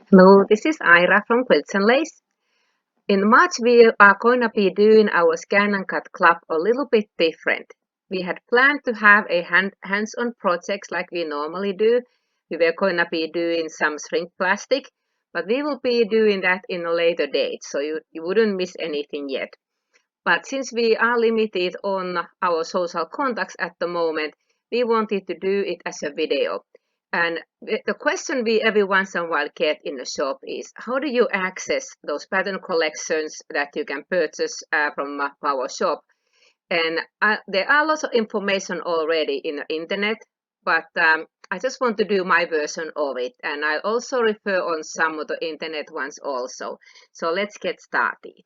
Hello, this is Ira from Quilts and Lace. In March, we are going to be doing our Scan and Cut Club a little bit different. We had planned to have a hands-on projects like we normally do. We were going to be doing some shrink plastic, but we will be doing that in a later date, so you wouldn't miss anything yet. But since we are limited on our social contacts at the moment, we wanted to do it as a video. And the question we every once in a while get in the shop is, how do you access those pattern collections that you can purchase from our shop? And there are lots of information already in the internet, but I just want to do my version of it. And I also refer on some of the internet ones also. So let's get started.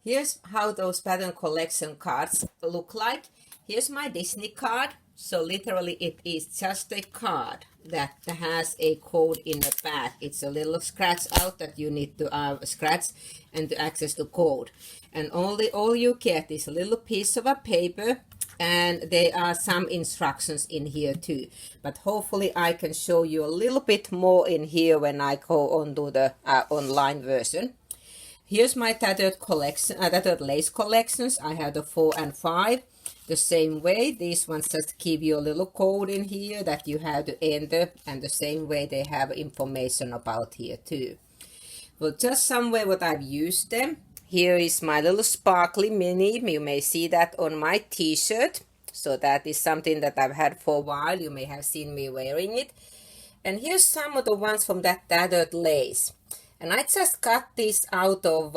Here's how those pattern collection cards look like. Here's my Disney card. So literally it is just a card that has a code in the back. It's a little scratch out that you need to scratch and to access the code. And all you get is a little piece of a paper, and there are some instructions in here too. But hopefully I can show you a little bit more in here when I go on to the online version. Here's my tattered lace collections. I have the 4 and 5 the same way. These ones just give you a little code in here that you have to enter, and the same way they have information about here too. Well, just some way what I've used them. Here is my little sparkly mini. You may see that on my t-shirt. So that is something that I've had for a while. You may have seen me wearing it. And here's some of the ones from that tattered lace. And I just cut these out of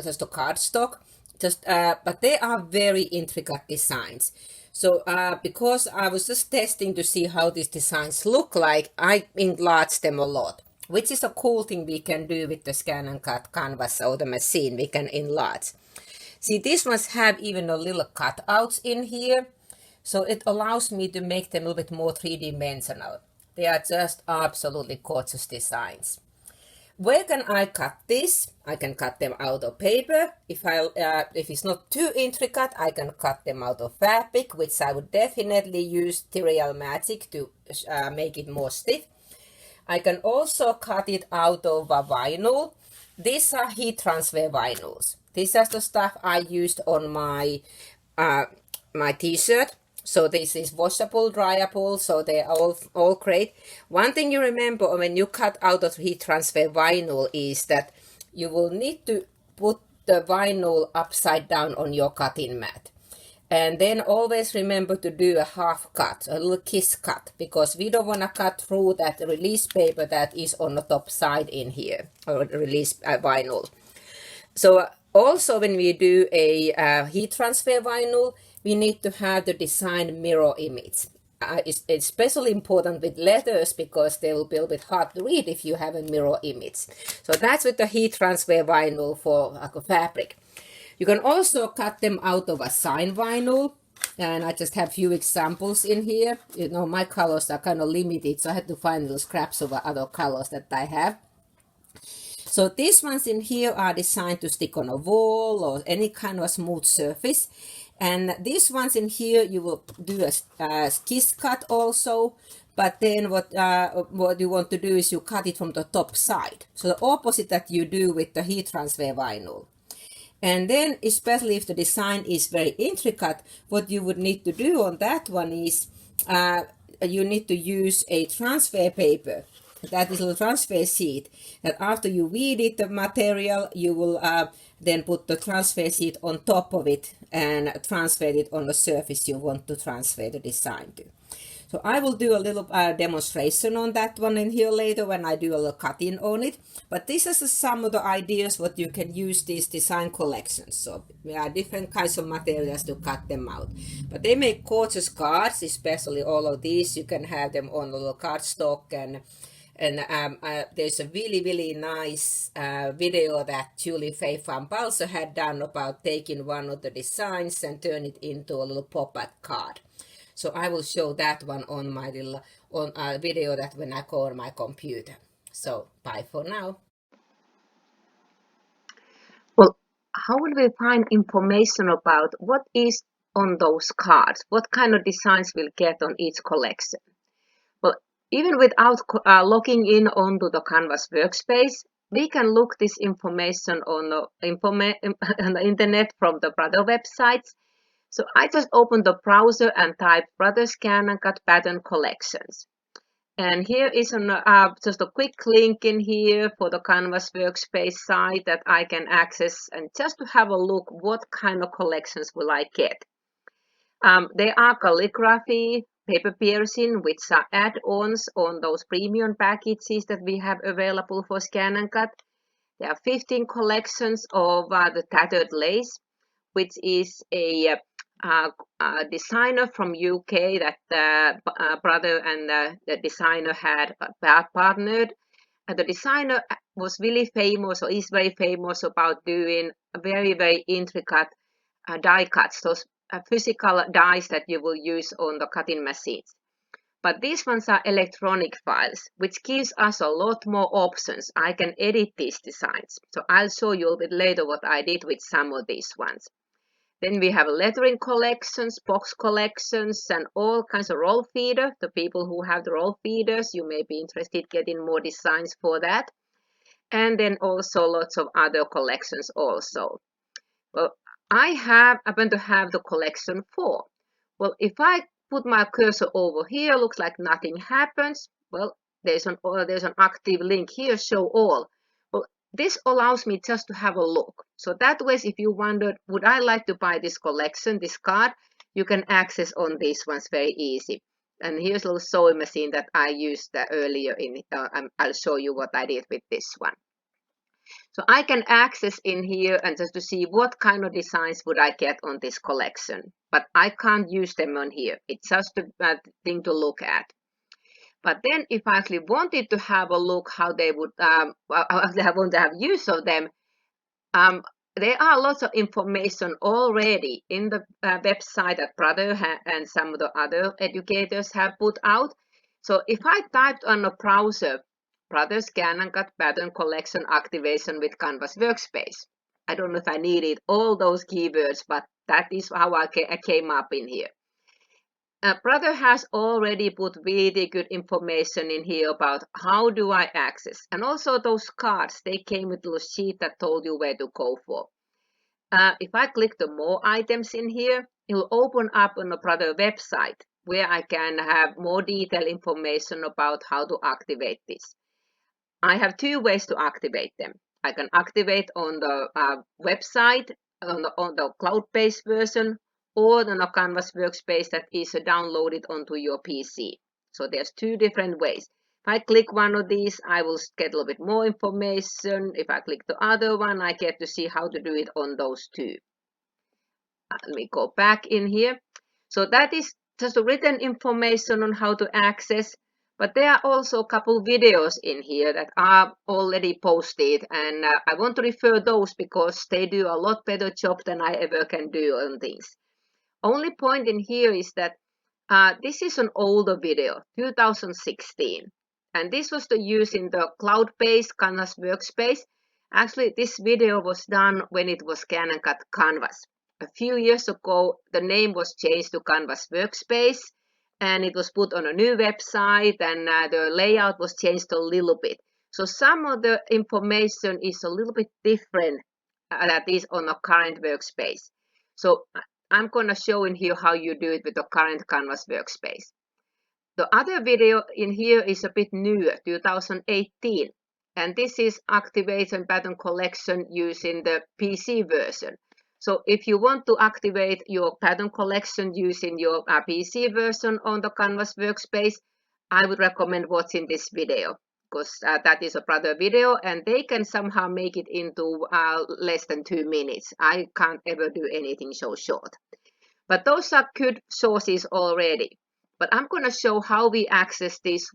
just a cardstock, but they are very intricate designs. So because I was just testing to see how these designs look like, I enlarged them a lot, which is a cool thing we can do with the Scan and Cut canvas or the machine. We can enlarge. See, these ones have even a little cutouts in here, so it allows me to make them a little bit more three-dimensional. They are just absolutely gorgeous designs. Where can I cut this? I can cut them out of paper. If it's not too intricate, I can cut them out of fabric, which I would definitely use Material Magic to make it more stiff. I can also cut it out of a vinyl. These are heat transfer vinyls. This is the stuff I used on my my t-shirt. So this is washable, dryable, so they're all great. One thing you remember when you cut out of heat transfer vinyl is that you will need to put the vinyl upside down on your cutting mat. And then always remember to do a half cut, a little kiss cut, because we don't want to cut through that release paper that is on the top side in here, or release vinyl. So also when we do a heat transfer vinyl, we need to have the design mirror image. It's especially important with letters because they will be a bit hard to read if you have a mirror image. So that's with the heat transfer vinyl for a fabric. You can also cut them out of a sign vinyl. And I just have a few examples in here. You know, my colors are kind of limited, so I had to find little scraps of other colors that I have. So these ones in here are designed to stick on a wall or any kind of smooth surface. And these ones in here, you will do a kiss cut also. But then what you want to do is you cut it from the top side. So the opposite that you do with the heat transfer vinyl. And then, especially if the design is very intricate, what you would need to do on that one is you need to use a transfer paper. That is a transfer sheet. That after you weeded the material, you will then put the transfer sheet on top of it and transfer it on the surface you want to transfer the design to. So I will do a little demonstration on that one in here later when I do a little cutting on it. But this is some of the ideas what you can use these design collections. So there are different kinds of materials to cut them out. But they make gorgeous cards, especially all of these. You can have them on a little cardstock, and there's a really nice video that Julie Faye Van Balser had done about taking one of the designs and turn it into a little pop-up card. So I will show that one on my little video that when I go on my computer. So bye for now. Well, how will we find information about what is on those cards? What kind of designs we'll get on each collection? Well, Even without logging in onto the Canvas workspace, we can look this information on on the internet from the Brother websites. So I just opened the browser and typed Brother Scan and Cut Pattern Collections. And here is just a quick link in here for the Canvas workspace site that I can access and just to have a look what kind of collections will I get. They are calligraphy, paper piercing, which are add-ons on those premium packages that we have available for Scan and Cut. There are 15 collections of the tattered lace, which is a designer from UK that the brother and the designer had partnered. The designer was really famous, or is very famous about doing very, very intricate die cuts, those physical dies that you will use on the cutting machines. But these ones are electronic files, which gives us a lot more options. I can edit these designs. So I'll show you a bit later what I did with some of these ones. Then we have lettering collections, box collections, and all kinds of roll feeder. The people who have the roll feeders, you may be interested in getting more designs for that. And then also lots of other collections also. Well, I happen to have the collection 4. Well, if I put my cursor over here, looks like nothing happens. Well, there's an active link here, show all. Well, this allows me just to have a look. So that way, if you wondered, would I like to buy this collection, this card, you can access on these ones very easy. And here's a little sewing machine that I used earlier in I'll show you what I did with this one. So I can access in here and just to see what kind of designs would I get on this collection. But I can't use them on here. It's just a thing to look at. But then if I actually wanted to have a look how they would, I want to have use of them, there are lots of information already in the website that Brother and some of the other educators have put out. So if I typed on a browser, Brother Scan and Cut Pattern Collection Activation with Canvas Workspace, I don't know if I needed all those keywords, but that is how I came up in here. Brother has already put really good information in here about how do I access. And also those cards, they came with a sheet that told you where to go for. If I click the more items in here, it will open up on the Brother website where I can have more detailed information about how to activate this. I have 2 ways to activate them. I can activate on the website, on the cloud-based version, or on a Canvas workspace that is downloaded onto your PC. So there's 2 different ways. If I click one of these, I will get a little bit more information. If I click the other one, I get to see how to do it on those 2. Let me go back in here. So that is just written information on how to access. But there are also a couple videos in here that are already posted, and I want to refer those because they do a lot better job than I ever can do on these. Only point in here is that this is an older video, 2016, and this was the use in the cloud-based Canvas workspace. Actually, this video was done when it was Scan and Cut Canvas. A few years ago, the name was changed to Canvas Workspace, and it was put on a new website, and the layout was changed a little bit. So some of the information is a little bit different that is on a current workspace. So I'm going to show in here how you do it with the current Canvas workspace. The other video in here is a bit newer, 2018, and this is Activation Pattern Collection using the PC version. So if you want to activate your pattern collection using your PC version on the Canvas workspace, I would recommend watching this video because that is a Brother video and they can somehow make it into less than 2 minutes. I can't ever do anything so short. But those are good sources already. But I'm going to show how we access these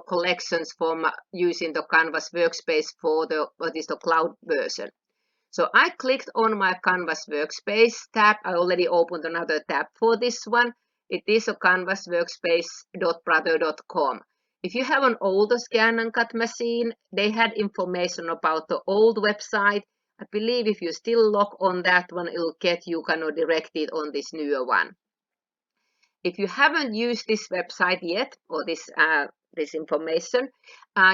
collections from using the Canvas workspace for what is the cloud version. So I clicked on my Canvas workspace tab. I already opened another tab for this one. It is a canvasworkspace.brother.com. If you have an older Scan and Cut machine, they had information about the old website. I believe if you still log on that one, it will get you kind of directed on this newer one. If you haven't used this website yet, or this this information,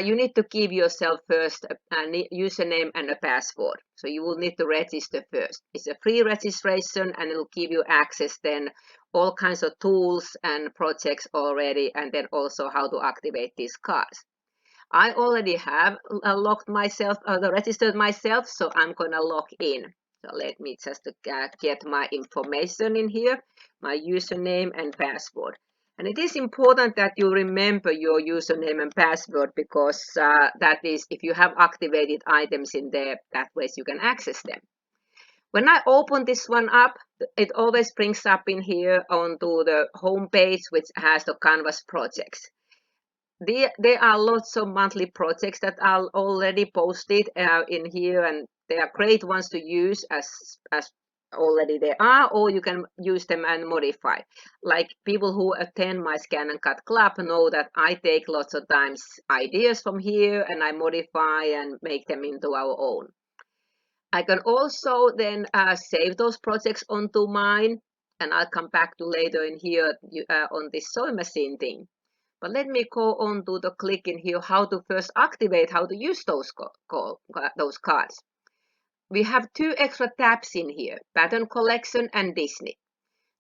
you need to give yourself first a username and a password. So you will need to register first. It's a free registration and it will give you access then all kinds of tools and projects already, and then also how to activate these cards. I already have logged myself, registered myself, so I'm gonna log in. So let me just get my information in here, my username and password. And it is important that you remember your username and password because that is, if you have activated items in there, that way you can access them. When I open this one up, it always brings up in here onto the home page, which has the Canvas projects. There are lots of monthly projects that are already posted in here, and they are great ones to use as already they are, or you can use them and modify. Like people who attend my Scan and Cut Club know that I take lots of times ideas from here and I modify and make them into our own. I can also then save those projects onto mine, and I'll come back to later in here on this sewing machine thing. But let me go on to the click in here how to first activate, how to use those cards. We have two extra tabs in here, Pattern Collection and Disney.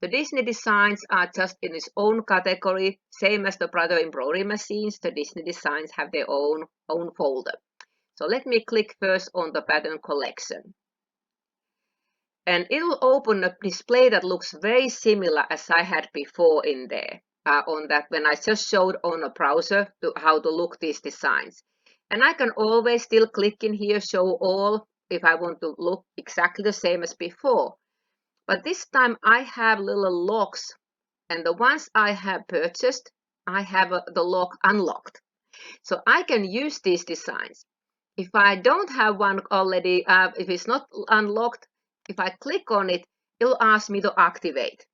The Disney designs are just in its own category, same as the Brother embroidery machines. The Disney designs have their own folder. So let me click first on the Pattern Collection. And it will open a display that looks very similar as I had before in there. On that when I just showed on a browser how to look these designs. And I can always still click in here, show all, if I want to look exactly the same as before. But this time I have little locks, and the ones I have purchased, I have the lock unlocked. So I can use these designs. If I don't have one already, if it's not unlocked, if I click on it, it'll ask me to activate.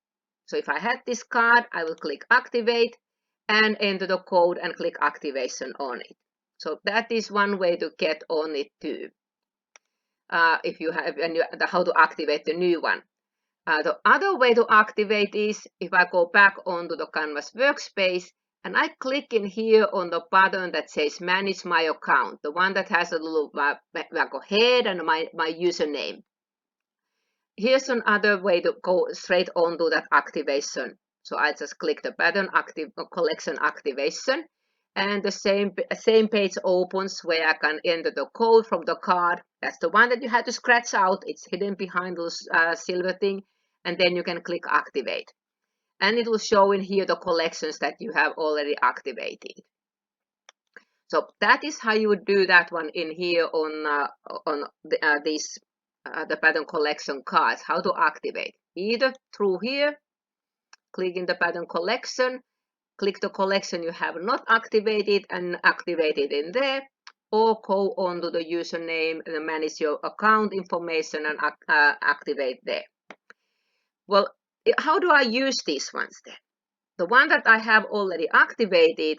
So if I had this card, I will click activate and enter the code and click activation on it. So that is one way to get on it too. If you have how to activate the new one. The other way to activate is if I go back onto the Canvas workspace and I click in here on the button that says manage my account, the one that has a little head and my username. Here's another way to go straight onto that activation. So I just click the Pattern Collection activation, and the same page opens where I can enter the code from the card. That's the one that you had to scratch out. It's hidden behind those silver thing, and then you can click activate. And it will show in here the collections that you have already activated. So that is how you would do that one in here on the Pattern Collection cards, how to activate. Either through here, click in the Pattern Collection, click the collection you have not activated and activate it in there, or go on to the username and manage your account information and activate there. Well, how do I use these ones then? The one that I have already activated,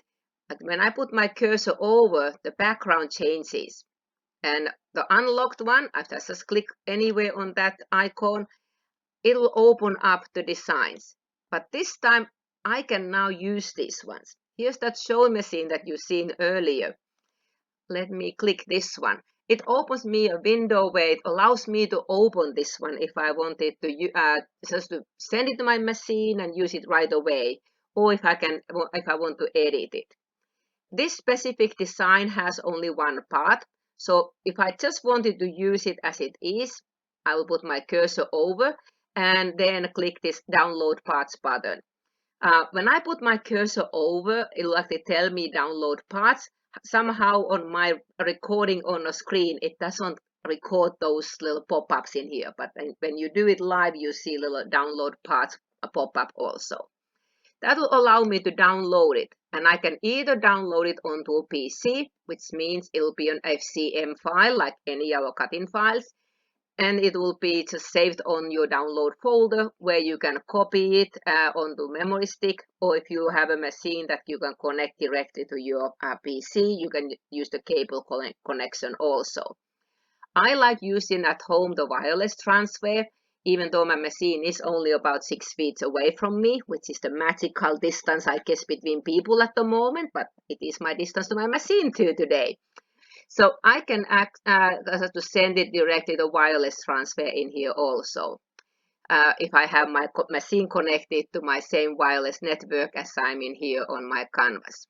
when I put my cursor over, the background changes. And the unlocked one, I just click anywhere on that icon, it will open up the designs. But this time I can now use these ones. Here's that sewing machine that you've seen earlier. Let me click this one. It opens me a window where it allows me to open this one if I wanted to just to send it to my machine and use it right away, or if I want to edit it. This specific design has only one part. So if I just wanted to use it as it is, I will put my cursor over and then click this download parts button. When I put my cursor over, it will actually tell me download parts. Somehow on my recording on a screen, it doesn't record those little pop-ups in here. But when you do it live, you see little download parts pop up also. That will allow me to download it. And I can either download it onto a PC, which means it will be an FCM file like any other cutting files. And it will be just saved on your download folder where you can copy it onto memory stick. Or if you have a machine that you can connect directly to your PC, you can use the cable connection also. I like using at home the wireless transfer. even though my machine is only about 6 feet away from me, which is the magical distance, I guess, between people at the moment, but it is my distance to my machine too today. So I can to send it directly to wireless transfer in here also. If I have my machine connected to my same wireless network as I'm in here on my canvas.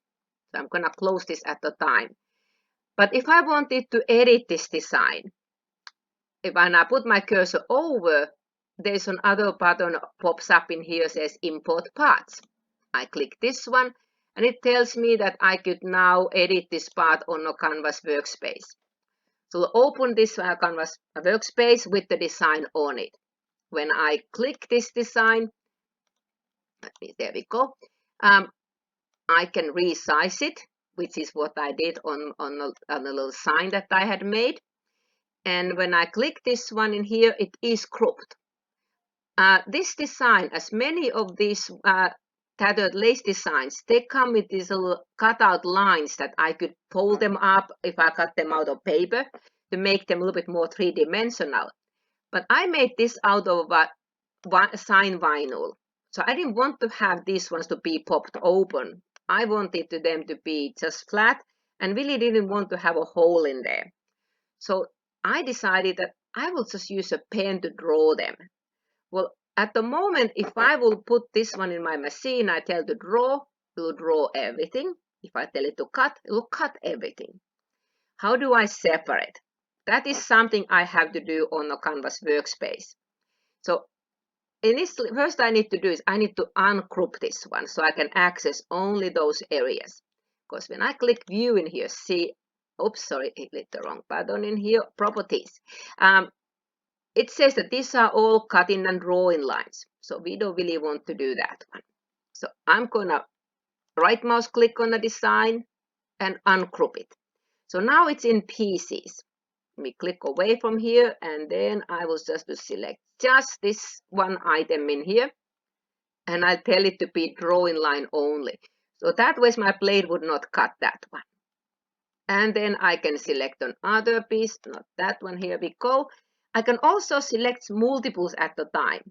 So I'm gonna close this at the time. But if I wanted to edit this design, if I now put my cursor over, there's another button pops up in here, says import parts. I click this one and it tells me that I could now edit this part on a Canvas workspace. So open this Canvas workspace with the design on it. When I click this design, there we go, I can resize it, which is what I did on a little sign that I had made. And when I click this one in here, it is cropped. This design, as many of these tattered lace designs, they come with these little cutout lines that I could fold them up if I cut them out of paper to make them a little bit more three-dimensional. But I made this out of sign vinyl. So I didn't want to have these ones to be popped open. I wanted them to be just flat and really didn't want to have a hole in there. So I decided that I will just use a pen to draw them. Well, at the moment, if I will put this one in my machine, I tell to draw, it will draw everything. If I tell it to cut, it will cut everything. How do I separate? That is something I have to do on a Canvas workspace. So initially, first I need to do is I need to ungroup this one so I can access only those areas. Because when I click view in here, see, oops, sorry, I clicked the wrong button in here, properties. It says that these are all cutting and drawing lines. So we don't really want to do that one. So I'm gonna right mouse click on the design and ungroup it. So now it's in pieces. Let me click away from here and then I will just select just this one item in here and I tell it to be drawing line only. So that way my blade would not cut that one. And then I can select another piece, not that one, here we go. I can also select multiples at the time.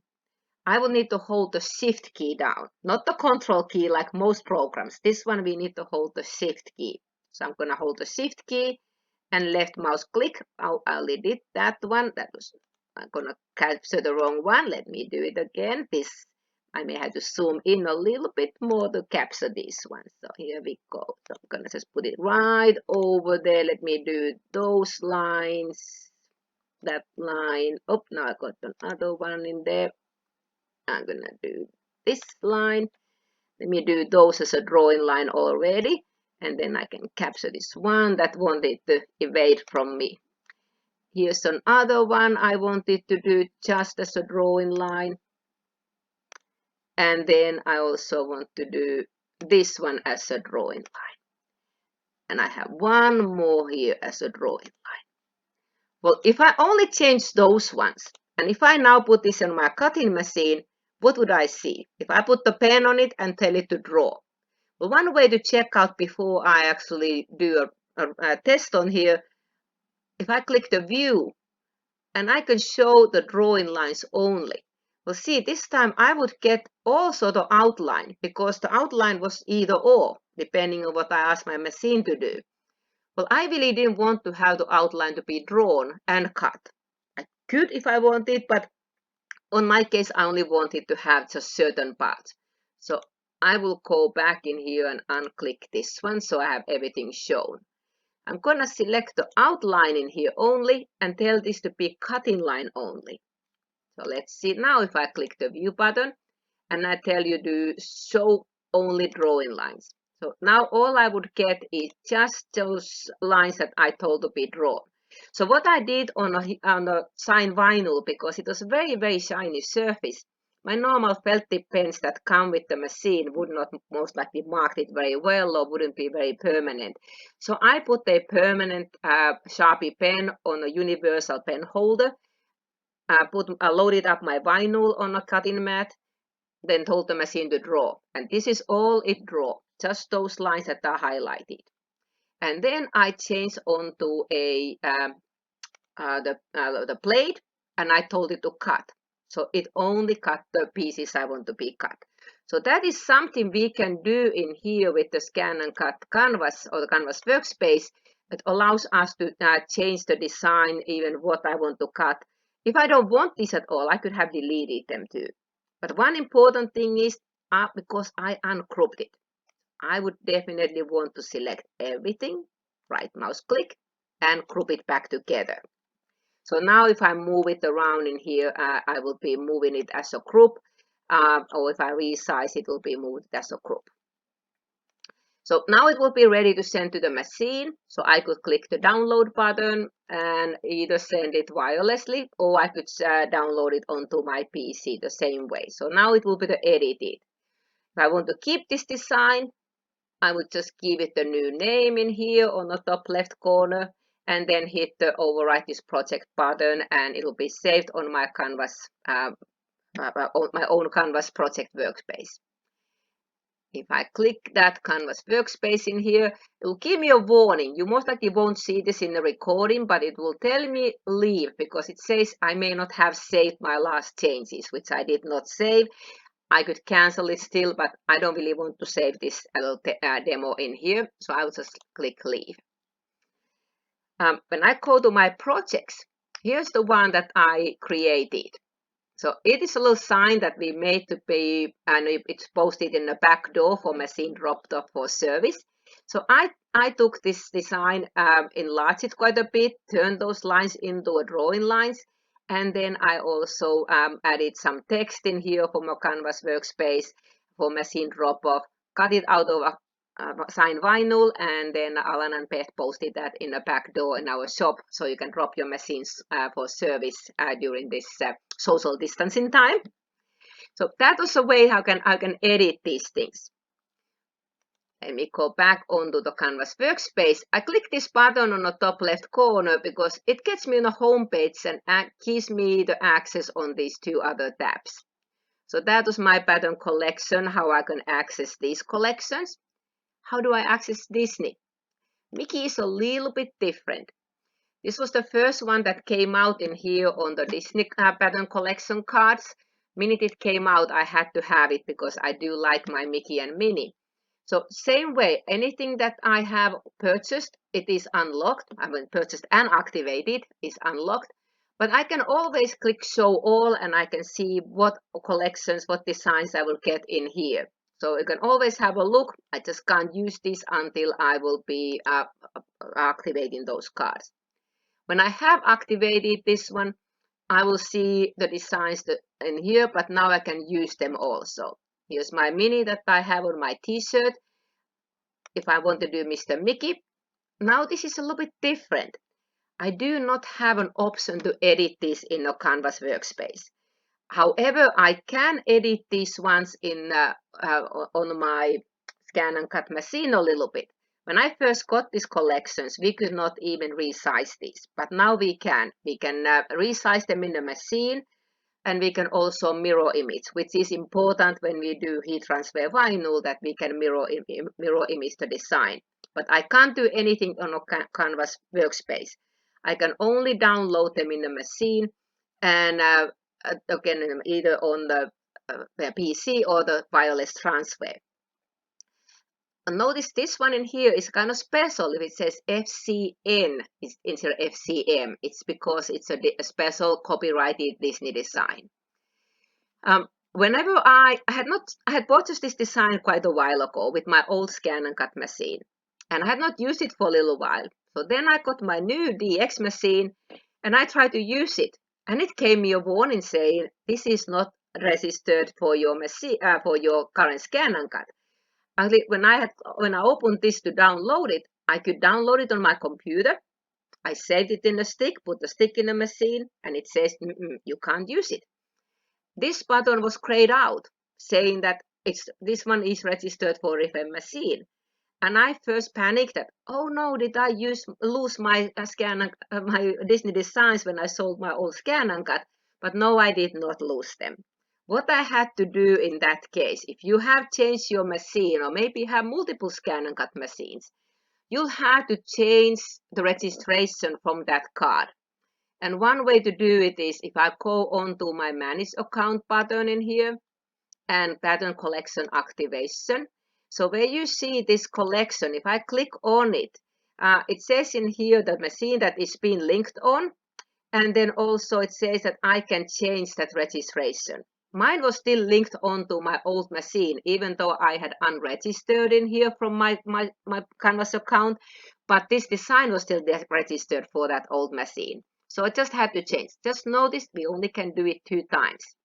I will need to hold the shift key down, not the control key like most programs. This one we need to hold the shift key. So I'm gonna hold the shift key and left mouse click. I'll edit that one. I'm gonna capture the wrong one. Let me do it again. I may have to zoom in a little bit more to capture this one. So here we go. So I'm gonna just put it right over there. Let me do those lines, that line. Oh, now I got another one in there. I'm gonna do this line. Let me do those as a drawing line already. And then I can capture this one that wanted to evade from me. Here's another one I wanted to do just as a drawing line. And then I also want to do this one as a drawing line. And I have one more here as a drawing line. Well, if I only change those ones, and if I now put this on my cutting machine, what would I see? If I put the pen on it and tell it to draw. Well, one way to check out before I actually do a test on here, if I click the view, and I can show the drawing lines only. Well, see, this time I would get also the outline because the outline was either or, depending on what I asked my machine to do. Well, I really didn't want to have the outline to be drawn and cut. I could if I wanted, but on my case, I only wanted to have just certain parts. So I will go back in here and unclick this one so I have everything shown. I'm going to select the outline in here only and tell this to be cutting line only. So let's see now if I click the view button and I tell you to show only drawing lines. So now all I would get is just those lines that I told to be drawn. So what I did on a sign vinyl, because it was a very, very shiny surface, my normal felt tip pens that come with the machine would not most likely mark it very well or wouldn't be very permanent. So I put a permanent Sharpie pen on a universal pen holder, loaded up my vinyl on a cutting mat, then told the machine to draw. And this is all it draw, just those lines that are highlighted. And then I changed onto the blade and I told it to cut. So it only cut the pieces I want to be cut. So that is something we can do in here with the scan and cut canvas or the canvas workspace. It allows us to change the design, even what I want to cut. If I don't want this at all, I could have deleted them too. But one important thing is, because I uncropped it, I would definitely want to select everything, right mouse click, and group it back together. So now if I move it around in here, I will be moving it as a group, or if I resize, it will be moved as a group. So now it will be ready to send to the machine. So I could click the download button and either send it wirelessly, or I could download it onto my PC the same way. So now it will be edited. If I want to keep this design, I would just give it a new name in here on the top left corner, and then hit the overwrite this project button, and it will be saved on my Canvas, my own Canvas project workspace. If I click that Canvas workspace in here, it will give me a warning. You most likely won't see this in the recording, but it will tell me leave, because it says I may not have saved my last changes, which I did not save. I could cancel it still, but I don't really want to save this little demo in here, so I will just click leave. When I go to my projects, here's the one that I created. So it is a little sign that we made to be, and it's posted in the back door for machine dropped off for service. So I took this design, enlarged it quite a bit, turned those lines into drawing lines, and then I also added some text in here for my Canvas workspace for machine drop off, cut it out of a signed vinyl, and then Alan and Beth posted that in the back door in our shop, so you can drop your machines for service during this social distancing time. So that was a way how I can edit these things. Let me go back onto the Canvas workspace. I click this button on the top left corner because it gets me on the home page and gives me the access on these two other tabs. So that was my pattern collection, how I can access these collections. How do I access Disney? Mickey is a little bit different. This was the first one that came out in here on the Disney pattern collection cards. Minute it came out, I had to have it because I do like my Mickey and Minnie. So same way, anything that I have purchased, it is unlocked. I mean, purchased and activated is unlocked. But I can always click show all, and I can see what collections, what designs I will get in here. So you can always have a look. I just can't use this until I will be activating those cards. When I have activated this one, I will see the designs in here, but now I can use them also. Here's my Minnie that I have on my t-shirt. If I want to do Mr. Mickey, now this is a little bit different. I do not have an option to edit this in a Canvas workspace. However, I can edit these ones in on my scan and cut machine a little bit. When I first got these collections, we could not even resize these, but now we can. We can resize them in the machine, and we can also mirror image, which is important when we do heat transfer vinyl, that we can mirror image the design. But I can't do anything on a Canvas workspace. I can only download them in the machine, and again, either on the PC or the wireless transfer. And notice this one in here is kind of special. If it says FCN instead of FCM, it's because it's a special copyrighted Disney design. Whenever I had purchased this design quite a while ago with my old scan and cut machine, and I had not used it for a little while. So then I got my new DX machine, and I tried to use it. And it gave me a warning saying, this is not registered for your machine, for your current scan and cut. When I opened this to download it, I could download it on my computer. I saved it in a stick, put the stick in the machine, and it says, you can't use it. This button was grayed out, saying that this one is registered for FM machine. And I first panicked that, oh no, did I lose my my Disney designs when I sold my old scan and cut? But no, I did not lose them. What I had to do in that case, if you have changed your machine, or maybe you have multiple scan and cut machines, you'll have to change the registration from that card. And one way to do it is if I go onto my manage account button in here and pattern collection activation. So where you see this collection, if I click on it, it says in here the machine that is being linked on, and then also it says that I can change that registration. Mine was still linked onto my old machine, even though I had unregistered in here from my Canvas account, but this design was still registered for that old machine. So I just had to change. Just notice we only can do it 2 times.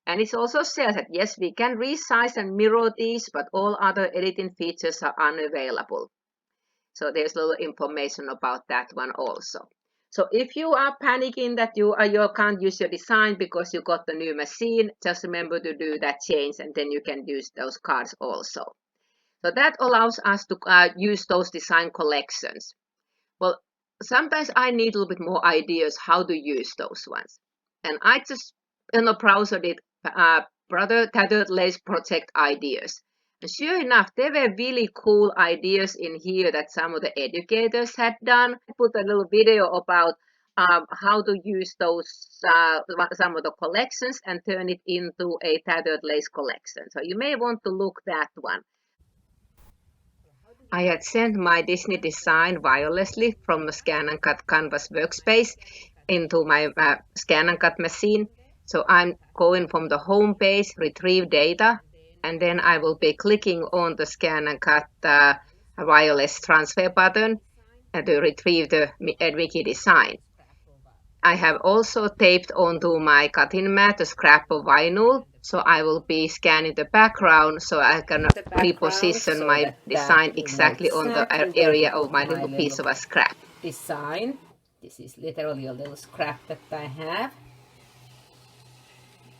And it also says that yes, we can resize and mirror these, but all other editing features are unavailable. So there's a little information about that one also. So if you are panicking that you can't use your design because you got the new machine, just remember to do that change and then you can use those cards also. So that allows us to use those design collections. Well, sometimes I need a little bit more ideas how to use those ones. And I just in the browser did Brother Tattered Lace project ideas. And sure enough, there were really cool ideas in here that some of the educators had done. I put a little video about how to use those some of the collections and turn it into a tattered lace collection. So you may want to look that one. I had sent my Disney design wirelessly from the Scan and Cut Canvas workspace into my Scan and Cut machine. So I'm going from the home page, retrieve data, and then I will be clicking on the Scan and Cut wireless transfer button to retrieve the Mickey design. I have also taped onto my cutting mat a scrap of vinyl, so I will be scanning the background so I can reposition so my that design you know exactly on the exactly area where of my little piece of a scrap. design. This is literally a little scrap that I have.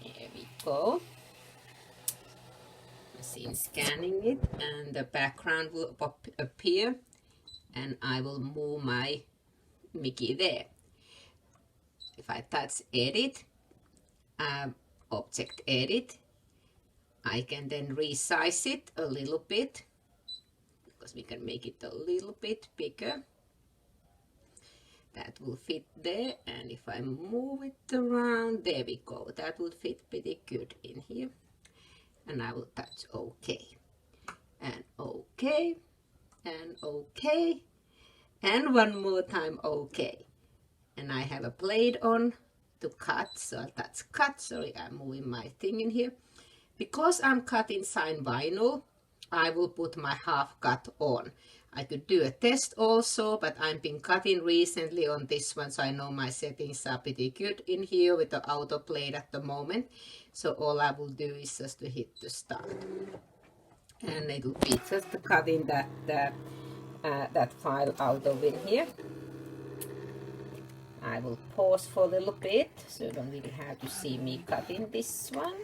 Here we go. Machine scanning it, and the background will appear, and I will move my Mickey there. If I touch edit, object edit, I can then resize it a little bit because we can make it a little bit bigger. That will fit there, and if I move it around, there we go. That will fit pretty good in here. And I will touch OK. And OK. And OK. And one more time OK. And I have a blade on to cut, so I'll touch cut. Sorry, I'm moving my thing in here. Because I'm cutting sign vinyl, I will put my half cut on. I could do a test also, but I've been cutting recently on this one, so I know my settings are pretty good in here with the auto blade at the moment. So all I will do is just to hit the start. And it will be just cutting that file out of in here. I will pause for a little bit, so you don't really have to see me cutting this one.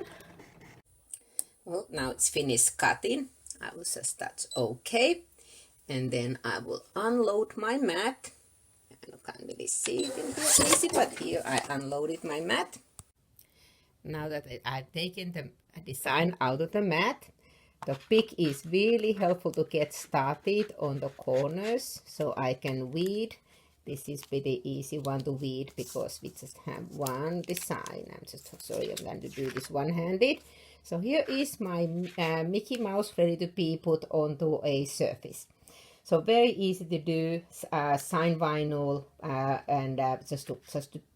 Well, now it's finished cutting. I will just touch OK. And then I will unload my mat. I can't really see it in here easy, but here I unloaded my mat. Now that I've taken the design out of the mat, the pick is really helpful to get started on the corners, so I can weed. This is pretty easy one to weed because we just have one design. I'm going to do this one-handed. So here is my Mickey Mouse ready to be put onto a surface. So very easy to do, sign vinyl, and just to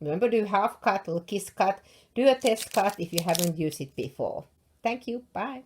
remember to do half cut or kiss cut. Do a test cut if you haven't used it before. Thank you. Bye.